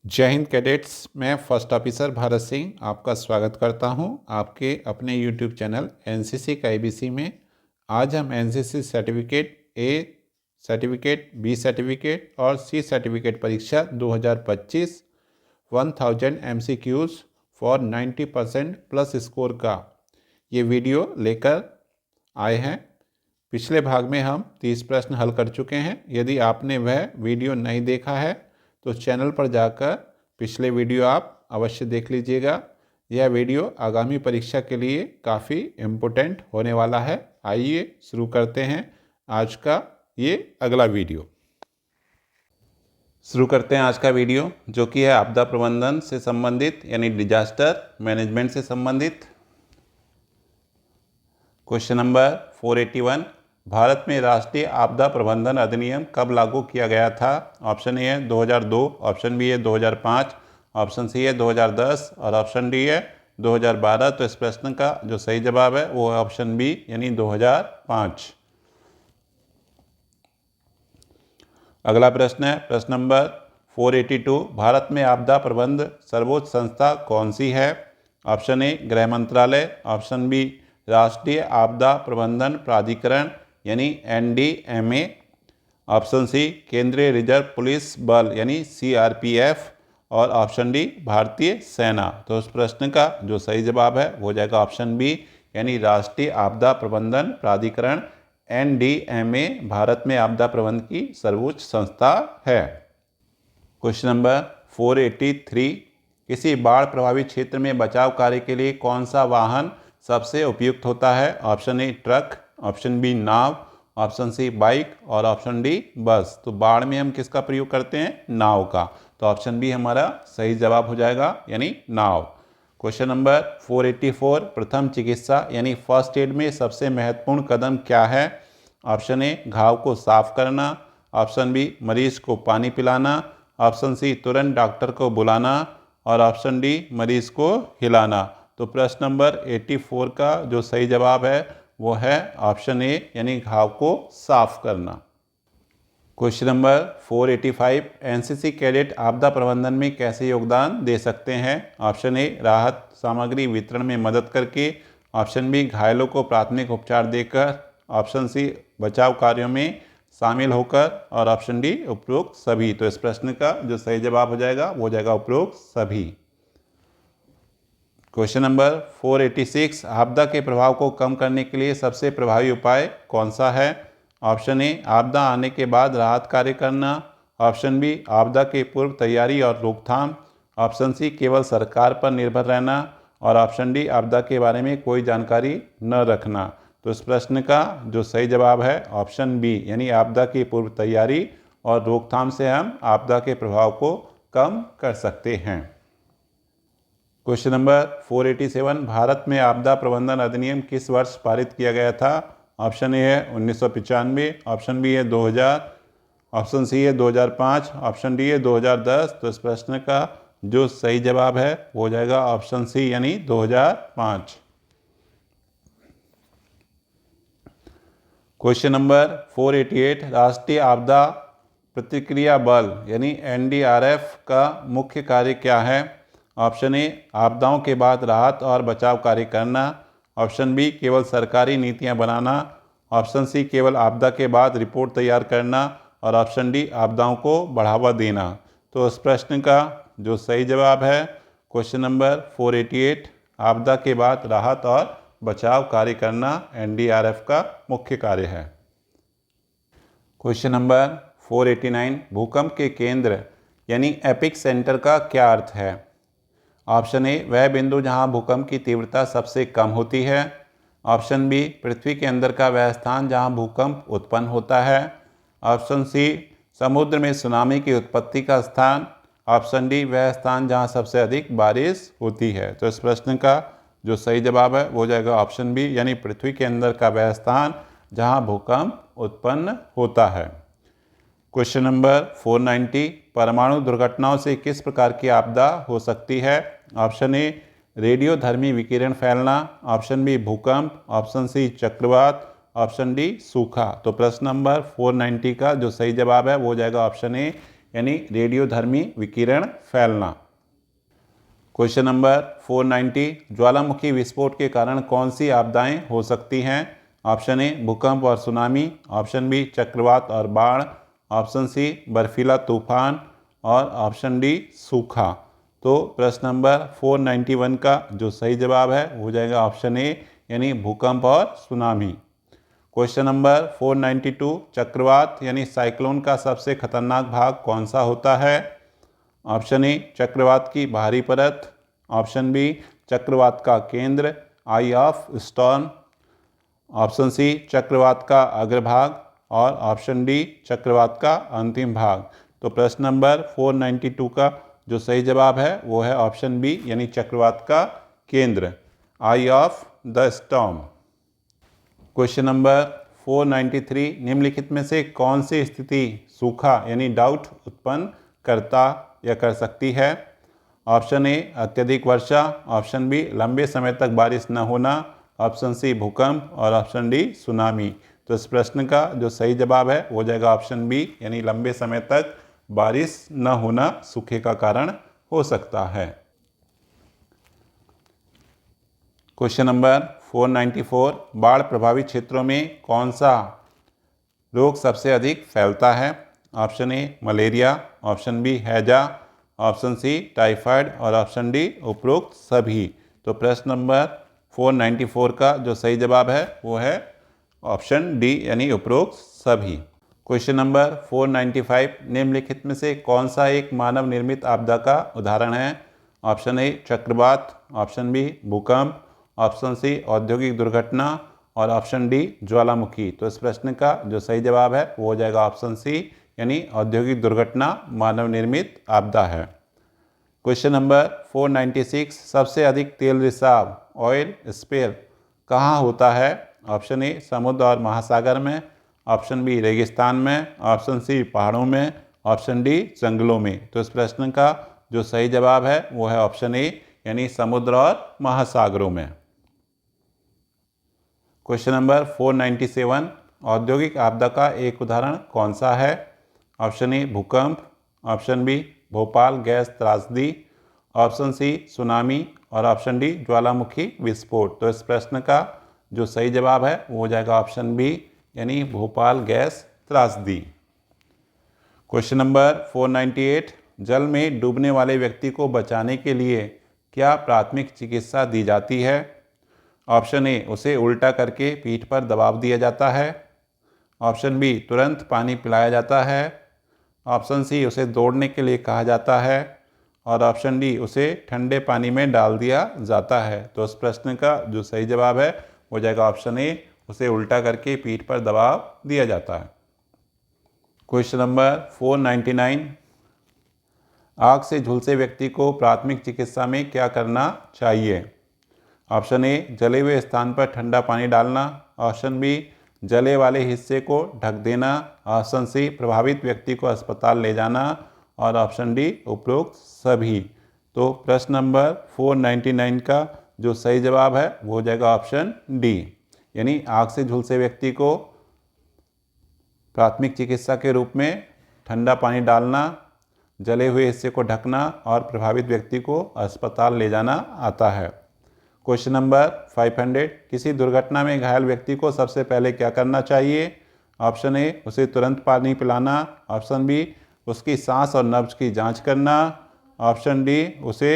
जय हिंद कैडेट्स। मैं फर्स्ट ऑफिसर भारत सिंह आपका स्वागत करता हूं आपके अपने यूट्यूब चैनल एनसीसी का एबीसी में। आज हम NCC certificate A certificate, B certificate और सी सर्टिफिकेट परीक्षा 2025 1000 MCQs फॉर 90% प्लस स्कोर का ये वीडियो लेकर आए हैं। पिछले भाग में हम 30 प्रश्न हल कर चुके हैं। यदि आपने वह वीडियो नहीं देखा है तो चैनल पर जाकर पिछले वीडियो आप अवश्य देख लीजिएगा। यह वीडियो आगामी परीक्षा के लिए काफ़ी इम्पोर्टेंट होने वाला है। आइए शुरू करते हैं आज का ये अगला वीडियो। शुरू करते हैं आज का वीडियो, जो कि है आपदा प्रबंधन से संबंधित यानी डिजास्टर मैनेजमेंट से संबंधित। क्वेश्चन नंबर 481, भारत में राष्ट्रीय आपदा प्रबंधन अधिनियम कब लागू किया गया था? ऑप्शन ए है 2002, ऑप्शन बी है 2005, ऑप्शन सी है 2010 और ऑप्शन डी है 2012। तो इस प्रश्न का जो सही जवाब है वो है ऑप्शन बी यानी 2005। अगला प्रश्न है प्रश्न नंबर 482, भारत में आपदा प्रबंध सर्वोच्च संस्था कौन सी है? ऑप्शन ए गृह मंत्रालय, ऑप्शन बी राष्ट्रीय आपदा प्रबंधन प्राधिकरण यानी NDMA, ऑप्शन सी केंद्रीय रिजर्व पुलिस बल यानी CRPF और ऑप्शन डी भारतीय सेना। तो उस प्रश्न का जो सही जवाब है वो हो जाएगा ऑप्शन बी यानी राष्ट्रीय आपदा प्रबंधन प्राधिकरण NDMA भारत में आपदा प्रबंधन की सर्वोच्च संस्था है। क्वेश्चन नंबर 483, किसी बाढ़ प्रभावित क्षेत्र में बचाव कार्य के लिए कौन सा वाहन सबसे उपयुक्त होता है? Option A truck, option B नाव, ऑप्शन सी बाइक और ऑप्शन डी बस। तो बाढ़ में हम किसका प्रयोग करते हैं? नाव का। तो ऑप्शन बी हमारा सही जवाब हो जाएगा यानी नाव। क्वेश्चन नंबर 484, प्रथम चिकित्सा यानी फर्स्ट एड में सबसे महत्वपूर्ण कदम क्या है? ऑप्शन ए घाव को साफ करना, ऑप्शन बी मरीज को पानी पिलाना, ऑप्शन सी तुरंत डॉक्टर को बुलाना और ऑप्शन डी मरीज को हिलाना। तो प्रश्न नंबर 84 का जो सही जवाब है वो है ऑप्शन ए यानी घाव को साफ करना। क्वेश्चन नंबर 485, एनसीसी कैडेट आपदा प्रबंधन में कैसे योगदान दे सकते हैं? ऑप्शन ए राहत सामग्री वितरण में मदद करके, ऑप्शन बी घायलों को प्राथमिक उपचार देकर, ऑप्शन सी बचाव कार्यों में शामिल होकर और ऑप्शन डी उपरोक्त सभी। तो इस प्रश्न का जो सही जवाब हो जाएगा वो हो जाएगा उपरोक्त सभी। क्वेश्चन नंबर 486, आपदा के प्रभाव को कम करने के लिए सबसे प्रभावी उपाय कौन सा है? ऑप्शन ए आपदा आने के बाद राहत कार्य करना, ऑप्शन बी आपदा के पूर्व तैयारी और रोकथाम, ऑप्शन सी केवल सरकार पर निर्भर रहना और ऑप्शन डी आपदा के बारे में कोई जानकारी न रखना। तो इस प्रश्न का जो सही जवाब है ऑप्शन बी यानी आपदा की पूर्व तैयारी और रोकथाम से हम आपदा के प्रभाव को कम कर सकते हैं। क्वेश्चन नंबर 487, भारत में आपदा प्रबंधन अधिनियम किस वर्ष पारित किया गया था? ऑप्शन ए है 1995, ऑप्शन बी है 2000, ऑप्शन सी है 2005, ऑप्शन डी है 2010। तो इस प्रश्न का जो सही जवाब है वो हो जाएगा ऑप्शन सी यानी 2005। क्वेश्चन नंबर 488, राष्ट्रीय आपदा प्रतिक्रिया बल यानी NDRF का मुख्य कार्य क्या है? ऑप्शन ए आपदाओं के बाद राहत और बचाव कार्य करना, ऑप्शन बी केवल सरकारी नीतियां बनाना, ऑप्शन सी केवल आपदा के बाद रिपोर्ट तैयार करना और ऑप्शन डी आपदाओं को बढ़ावा देना। तो इस प्रश्न का जो सही जवाब है क्वेश्चन नंबर 488, आपदा के बाद राहत और बचाव कार्य करना NDRF का मुख्य कार्य है। क्वेश्चन नंबर 489, भूकंप के केंद्र यानी एपिक सेंटर का क्या अर्थ है? ऑप्शन ए वह बिंदु जहां भूकंप की तीव्रता सबसे कम होती है, ऑप्शन बी पृथ्वी के अंदर का वह स्थान जहां भूकंप उत्पन्न होता है, ऑप्शन सी समुद्र में सुनामी की उत्पत्ति का स्थान, ऑप्शन डी वह स्थान जहां सबसे अधिक बारिश होती है। तो इस प्रश्न का जो सही जवाब है वो हो जाएगा ऑप्शन बी यानी पृथ्वी के अंदर का वह स्थान जहां भूकंप उत्पन्न होता है। क्वेश्चन नंबर 490, परमाणु दुर्घटनाओं से किस प्रकार की आपदा हो सकती है? ऑप्शन ए रेडियोधर्मी विकिरण फैलना, ऑप्शन बी भूकंप, ऑप्शन सी चक्रवात, ऑप्शन डी सूखा। तो प्रश्न नंबर 490 का जो सही जवाब है वो हो जाएगा ऑप्शन ए यानी रेडियोधर्मी विकिरण फैलना। क्वेश्चन नंबर 490, ज्वालामुखी विस्फोट के कारण कौन सी आपदाएं हो सकती हैं? ऑप्शन ए भूकंप और सुनामी, ऑप्शन बी चक्रवात और बाढ़, ऑप्शन सी बर्फीला तूफान और ऑप्शन डी सूखा। तो प्रश्न नंबर 491 का जो सही जवाब है वो हो जाएगा ऑप्शन ए यानी भूकंप और सुनामी। क्वेश्चन नंबर 492, चक्रवात यानी साइक्लोन का सबसे खतरनाक भाग कौन सा होता है? ऑप्शन ए चक्रवात की बाहरी परत, ऑप्शन बी चक्रवात का केंद्र eye of storm, option C चक्रवात का अग्रभाग और ऑप्शन डी चक्रवात का अंतिम भाग। तो प्रश्न नंबर 492 का जो सही जवाब है वो है ऑप्शन बी यानी चक्रवात का केंद्र eye of the storm. Question number 493, निम्नलिखित में से कौन सी स्थिति सूखा यानी डाउट उत्पन्न करता या कर सकती है? ऑप्शन ए अत्यधिक वर्षा, ऑप्शन बी लंबे समय तक बारिश न होना, ऑप्शन सी भूकंप और ऑप्शन डी सुनामी। तो इस प्रश्न का जो सही जवाब है वो हो जाएगा ऑप्शन बी यानी लंबे समय तक बारिश न होना सूखे का कारण हो सकता है। क्वेश्चन नंबर 494, बाढ़ प्रभावित क्षेत्रों में कौन सा रोग सबसे अधिक फैलता है? Option A malaria, option B हैजा, ऑप्शन सी टाइफाइड और ऑप्शन डी उपरोक्त सभी। तो प्रश्न नंबर 494 का जो सही जवाब है वो है ऑप्शन डी यानी उपरोक्त सभी। क्वेश्चन नंबर 495, निम्नलिखित में से कौन सा एक मानव निर्मित आपदा का उदाहरण है? ऑप्शन ए चक्रवात, ऑप्शन बी भूकंप, ऑप्शन सी औद्योगिक दुर्घटना और ऑप्शन डी ज्वालामुखी। तो इस प्रश्न का जो सही जवाब है वो हो जाएगा ऑप्शन सी यानी औद्योगिक दुर्घटना मानव निर्मित आपदा है। क्वेश्चन नंबर 496, सबसे अधिक तेल रिसाव ऑयल स्पेल कहाँ होता है? ऑप्शन ए समुद्र और महासागर में, ऑप्शन बी रेगिस्तान में, ऑप्शन सी पहाड़ों में, ऑप्शन डी जंगलों में। तो इस प्रश्न का जो सही जवाब है वो है ऑप्शन ए यानी समुद्र और महासागरों में। क्वेश्चन नंबर 497, औद्योगिक आपदा का एक उदाहरण कौन सा है? ऑप्शन ए भूकंप, ऑप्शन बी भोपाल गैस त्रासदी, ऑप्शन सी सुनामी और ऑप्शन डी ज्वालामुखी विस्फोट। तो इस प्रश्न का जो सही जवाब है वो हो जाएगा ऑप्शन बी यानी भोपाल गैस त्रासदी। क्वेश्चन नंबर 498, जल में डूबने वाले व्यक्ति को बचाने के लिए क्या प्राथमिक चिकित्सा दी जाती है? ऑप्शन ए उसे उल्टा करके पीठ पर दबाव दिया जाता है, ऑप्शन बी तुरंत पानी पिलाया जाता है, ऑप्शन सी उसे दौड़ने के लिए कहा जाता है और ऑप्शन डी उसे ठंडे पानी में डाल दिया जाता है। तो इस प्रश्न का जो सही जवाब है हो जाएगा ऑप्शन ए उसे उल्टा करके पीठ पर दबाव दिया जाता है। क्वेश्चन नंबर 499, आग से झुलसे व्यक्ति को प्राथमिक चिकित्सा में क्या करना चाहिए? ऑप्शन ए जले हुए स्थान पर ठंडा पानी डालना, ऑप्शन बी जले वाले हिस्से को ढक देना, ऑप्शन सी प्रभावित व्यक्ति को अस्पताल ले जाना और ऑप्शन डी उपरोक्त सभी। तो प्रश्न नंबर 499 का जो सही जवाब है वो हो जाएगा ऑप्शन डी यानी आग से झुलसे व्यक्ति को प्राथमिक चिकित्सा के रूप में ठंडा पानी डालना, जले हुए हिस्से को ढकना और प्रभावित व्यक्ति को अस्पताल ले जाना आता है। क्वेश्चन नंबर 500, किसी दुर्घटना में घायल व्यक्ति को सबसे पहले क्या करना चाहिए? ऑप्शन ए उसे तुरंत पानी पिलाना, ऑप्शन बी उसकी सांस और नब्ज की जांच करना, ऑप्शन डी उसे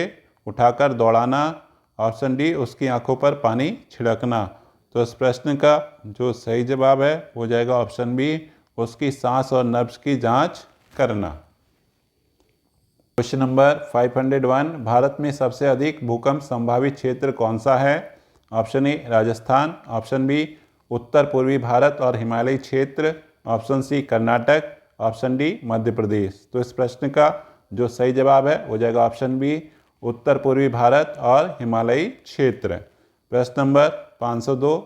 उठाकर दौड़ाना, ऑप्शन डी उसकी आंखों पर पानी छिड़कना। तो इस प्रश्न का जो सही जवाब है हो जाएगा ऑप्शन बी उसकी सांस और नब्ज की जांच करना। क्वेश्चन नंबर 501, भारत में सबसे अधिक भूकंप संभावित क्षेत्र कौन सा है? Option A Rajasthan, option B उत्तर पूर्वी भारत और हिमालयी क्षेत्र, option C Karnataka, option D Madhya Pradesh. तो इस प्रश्न का जो सही जवाब है हो जाएगा ऑप्शन बी उत्तर पूर्वी भारत और हिमालयी क्षेत्र। प्रश्न नंबर 502,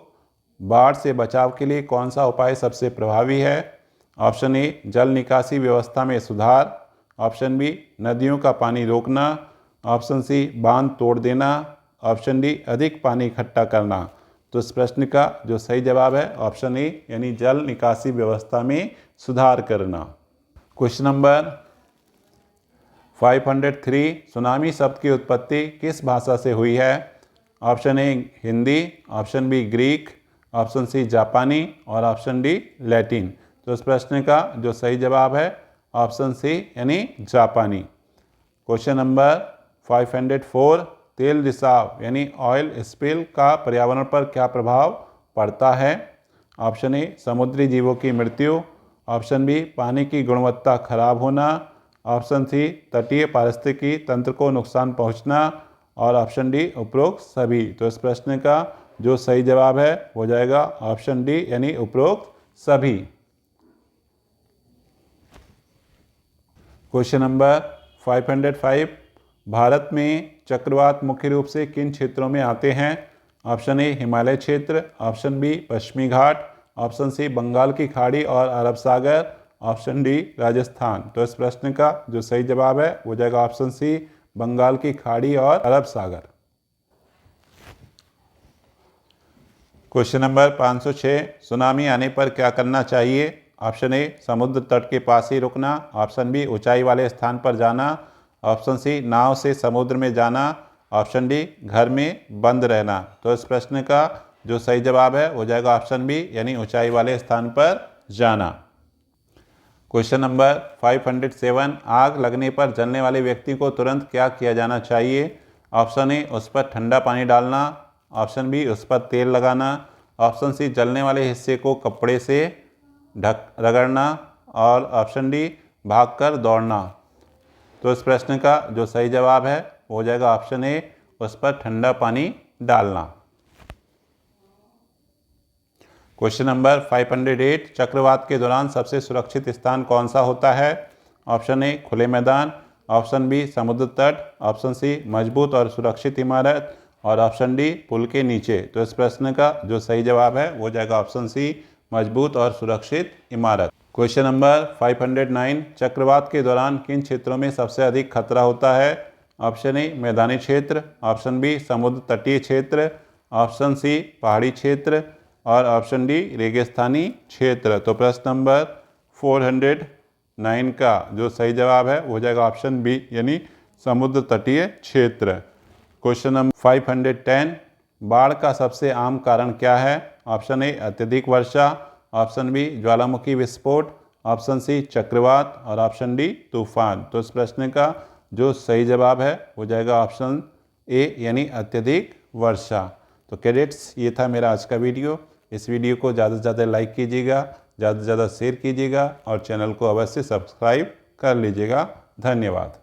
बाढ़ से बचाव के लिए कौन सा उपाय सबसे प्रभावी है? ऑप्शन ए जल निकासी व्यवस्था में सुधार, ऑप्शन बी नदियों का पानी रोकना, ऑप्शन सी बांध तोड़ देना, ऑप्शन डी अधिक पानी इकट्ठा करना। तो इस प्रश्न का जो सही जवाब है ऑप्शन ए यानी जल निकासी व्यवस्था में सुधार करना। क्वेश्चन नंबर 503 सुनामी शब्द की उत्पत्ति किस भाषा से हुई है? Option A Hindi, option B Greek, option C जापानी और ऑप्शन डी लैटिन। तो इस प्रश्न का जो सही जवाब है ऑप्शन सी यानी जापानी। क्वेश्चन नंबर 504 तेल रिसाव यानी ऑयल स्पिल का पर्यावरण पर क्या प्रभाव पड़ता है? ऑप्शन ए समुद्री जीवों की मृत्यु, ऑप्शन बी पानी की गुणवत्ता खराब होना, ऑप्शन सी तटीय पारिस्थितिकी तंत्र को नुकसान पहुंचना और ऑप्शन डी उपरोक्त सभी। तो इस प्रश्न का जो सही जवाब है हो जाएगा ऑप्शन डी यानी उपरोक्त सभी। क्वेश्चन नंबर 505 भारत में चक्रवात मुख्य रूप से किन क्षेत्रों में आते हैं? ऑप्शन ए हिमालय क्षेत्र, ऑप्शन बी पश्चिमी घाट, ऑप्शन सी बंगाल की खाड़ी और अरब सागर, ऑप्शन डी राजस्थान। तो इस प्रश्न का जो सही जवाब है हो जाएगा ऑप्शन सी बंगाल की खाड़ी और अरब सागर। क्वेश्चन नंबर 506 सुनामी आने पर क्या करना चाहिए? ऑप्शन ए समुद्र तट के पास ही रुकना, ऑप्शन बी ऊंचाई वाले स्थान पर जाना, ऑप्शन सी नाव से समुद्र में जाना, ऑप्शन डी घर में बंद रहना। तो इस प्रश्न का जो सही जवाब है हो जाएगा ऑप्शन बी यानी ऊंचाई वाले स्थान पर जाना। क्वेश्चन नंबर 507 आग लगने पर जलने वाले व्यक्ति को तुरंत क्या किया जाना चाहिए? ऑप्शन ए उस पर ठंडा पानी डालना, ऑप्शन बी उस पर तेल लगाना, ऑप्शन सी जलने वाले हिस्से को कपड़े से रगड़ना और ऑप्शन डी भागकर दौड़ना। तो इस प्रश्न का जो सही जवाब है हो जाएगा ऑप्शन ए उस पर ठंडा पानी डालना। क्वेश्चन नंबर 508 चक्रवात के दौरान सबसे सुरक्षित स्थान कौन सा होता है? ऑप्शन ए खुले मैदान, ऑप्शन बी समुद्र तट, ऑप्शन सी मजबूत और सुरक्षित इमारत और ऑप्शन डी पुल के नीचे। तो इस प्रश्न का जो सही जवाब है वो जाएगा ऑप्शन सी मजबूत और सुरक्षित इमारत। क्वेश्चन नंबर 509 चक्रवात के दौरान किन क्षेत्रों में सबसे अधिक खतरा होता है? ऑप्शन ए मैदानी क्षेत्र, ऑप्शन बी समुद्र तटीय क्षेत्र, ऑप्शन सी पहाड़ी क्षेत्र और ऑप्शन डी रेगिस्तानी क्षेत्र। तो प्रश्न नंबर 409 का जो सही जवाब है वो जाएगा ऑप्शन बी यानी समुद्र तटीय क्षेत्र। क्वेश्चन नंबर 510 बाढ़ का सबसे आम कारण क्या है? ऑप्शन ए अत्यधिक वर्षा, ऑप्शन बी ज्वालामुखी विस्फोट, ऑप्शन सी चक्रवात और ऑप्शन डी तूफान। तो इस प्रश्न का जो सही जवाब है हो जाएगा ऑप्शन ए यानी अत्यधिक वर्षा। तो कैडेट्स ये था मेरा आज का वीडियो। इस वीडियो को ज़्यादा से ज़्यादा लाइक कीजिएगा, ज़्यादा से ज़्यादा शेयर कीजिएगा और चैनल को अवश्य सब्सक्राइब कर लीजिएगा। धन्यवाद।